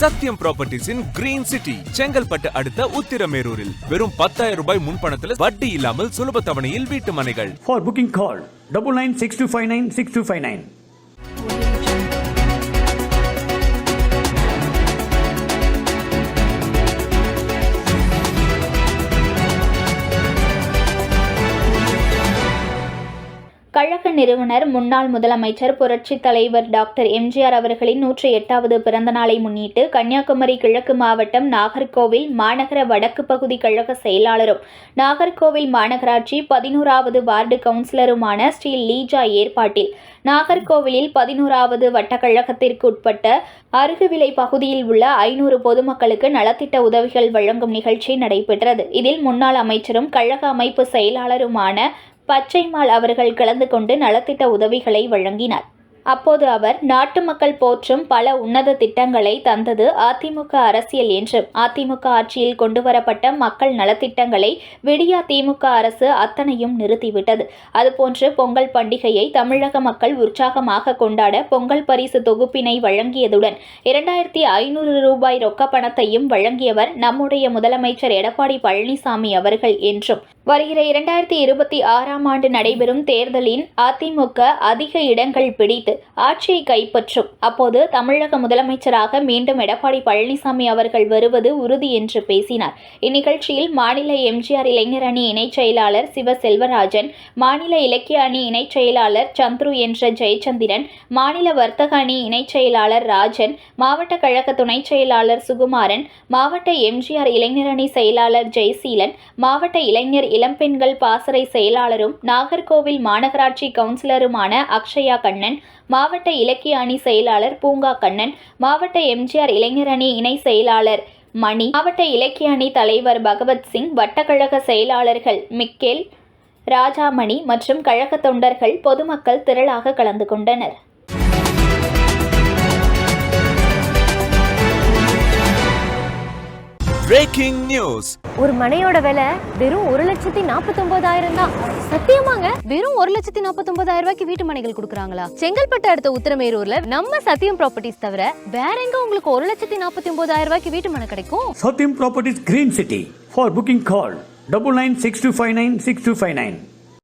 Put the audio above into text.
சத்யம் ப்ராப்பர்ட்டிஸின் green city Chengalpattu அடுத்த உத்திரமேரூரில் வெறும் 10,000 ரூபாய் முன்பணத்தில் வட்டி இல்லாமல் சுலப தவணையில் வீட்டு மனைகள். For booking call 9962596259. கழக நிறுவனர் முன்னாள் முதலமைச்சர் புரட்சித் தலைவர் டாக்டர் எம்ஜிஆர் அவர்களின் 108வது பிறந்த நாளை முன்னிட்டு கன்னியாகுமரி கிழக்கு மாவட்டம் நாகர்கோவில் மாநகர வடக்கு பகுதி கழக செயலாளரும் நாகர்கோவில் மாநகராட்சி 11வது வார்டு கவுன்சிலருமான ஸ்ரீ லீஜா ஏற்பாட்டில் நாகர்கோவிலில் 11வது வட்டக்கழகத்திற்கு உட்பட்ட அருகுவிலை பகுதியில் உள்ள 500 பொதுமக்களுக்கு நலத்திட்ட உதவிகள் வழங்கும் நிகழ்ச்சி நடைபெற்றது. இதில் முன்னாள் அமைச்சரும் கழக அமைப்பு செயலாளருமான பச்சைமால் அவர்கள் கலந்து கொண்டு நலத்திட்ட உதவிகளை வழங்கினார். அப்போது அவர் நாட்டு மக்கள் போற்றும் பல உன்னத திட்டங்களை தந்தது அதிமுக அரசியல் என்றும் அதிமுக ஆட்சியில் கொண்டுவரப்பட்ட மக்கள் நலத்திட்டங்களை விடியா திமுக அரசு அத்தனையும் நிறுத்திவிட்டது. அதுபோன்று பொங்கல் பண்டிகையை தமிழக மக்கள் உற்சாகமாக கொண்டாட பொங்கல் பரிசு தொகுப்பினை வழங்கியதுடன் 2500 ரூபாய் ரொக்க பணத்தையும் வழங்கியவர் நம்முடைய முதலமைச்சர் எடப்பாடி பழனிசாமி அவர்கள் என்றும் வருகிற 2026ஆம் ஆண்டு நடைபெறும் தேர்தலின் அதிமுக அதிக இடங்கள் பிடித்து ஆட்சியை கைப்பற்றும். அப்போது தமிழக முதலமைச்சராக மீண்டும் எடப்பாடி பழனிசாமி அவர்கள் வருவது உறுதி என்று பேசினார். இந்நிகழ்ச்சியில் மாநில எம்ஜிஆர் இளைஞர் அணி இணைச் செயலாளர் சிவ செல்வராஜன், மாநில இலக்கிய அணி இணைச் செயலாளர் சந்துரு என்ற ஜெயச்சந்திரன், மாநில வர்த்தக அணி இணைச் செயலாளர் ராஜன், மாவட்ட கழக துணைச் செயலாளர் சுகுமாரன், மாவட்ட எம்ஜிஆர் இளைஞர் அணி செயலாளர் ஜெயசீலன், மாவட்ட இளைஞர் இளம்பெண்கள் பாசறை செயலாளரும் நாகர்கோவில் மாநகராட்சி கவுன்சிலருமான அக்ஷயா கண்ணன், மாவட்ட இலக்கிய அணி செயலாளர் பூங்கா கண்ணன், மாவட்ட எம்ஜிஆர் இளைஞர் அணி இணை செயலாளர் மணி, மாவட்ட இலக்கிய அணி தலைவர் பகவத் சிங், வட்டக்கழக செயலாளர்கள் மிக்கேல், ராஜாமணி மற்றும் கழக தொண்டர்கள் பொதுமக்கள் திரளாக கலந்து கொண்டனர். Breaking news. ஒரு மனையோட விலை வெறும் 1,49,000 தான். சத்தியமாங்க, வெறும் 1,49,000 ரூபாய்க்கு வீட்டு மனைகள் கொடுக்குறாங்களா? செங்கல்பட்டு அடுத்த உத்திரமேரூர்ல நம்ம சத்தியம் ப்ராப்பர்ட்டிஸ் தவிர வேற எங்க உங்களுக்கு 1,49,000 ரூபாய்க்கு வீட்டு மனை கிடைக்கும்? Satyam Properties Green City. For booking call 9962596259.